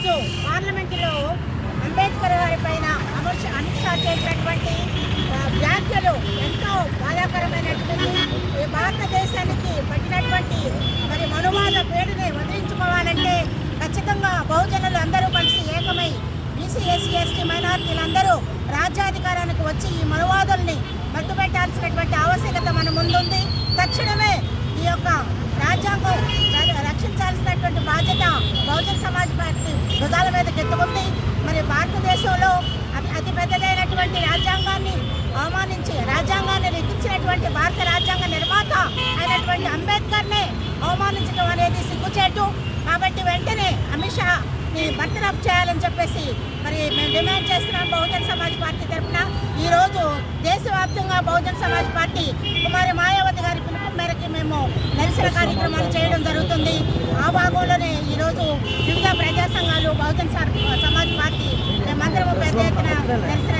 ఈరోజు పార్లమెంటులో అంబేద్కర్ గారి పైన అమిత్ షా చేసినటువంటి వ్యాఖ్యలు ఎంతో బాధాకరమైనటువంటి భారతదేశానికి పట్టినటువంటి మరి మనువాద పేరుని వదిలించుకోవాలంటే ఖచ్చితంగా బహుజనులు అందరూ కలిసి ఏకమై బీసీ ఎస్సీ ఎస్టీ మైనారిటీలందరూ రాజ్యాధికారానికి వచ్చి ఈ మనువాదుల్ని మట్టుపెట్టాల్సినటువంటి ఆవశ్యకత మన ముందుంది. తక్షణమే ఈ యొక్క రాజ్యాంగం రక్షించాల్సినటువంటి బాధ్యత బహుజన సమాజ్ పార్టీ భుజాల మీదకి ఎత్తుకుంది. మరి భారతదేశంలో అతి పెద్దదైనటువంటి రాజ్యాంగాన్ని అవమానించి రాజ్యాంగాన్ని లిఖించినటువంటి భారత రాజ్యాంగ నిర్మాత అయినటువంటి అంబేద్కర్నే అవమానించడం అనేది సిగ్గుచేటు. కాబట్టి వెంటనే అమిత్ షాని బర్తరఫ్ చేయాలని చెప్పేసి మరి మేము డిమాండ్ చేస్తున్నాం. బహుజన సమాజ్ పార్టీ తరఫున ఈరోజు దేశవ్యాప్తంగా బహుజన సమాజ్ పార్టీ కుమారి మాయావతి గారి పిలుపు మేరకు మేము నిరసన కార్యక్రమాలు చేయడం జరుగుతుంది. ఆ భాగంలోనే ఈరోజు వివిధ ప్రజా సంఘాలు బహుజన సమాజ్ పార్టీ మేమందరము పెద్ద ఎత్తున నిరసన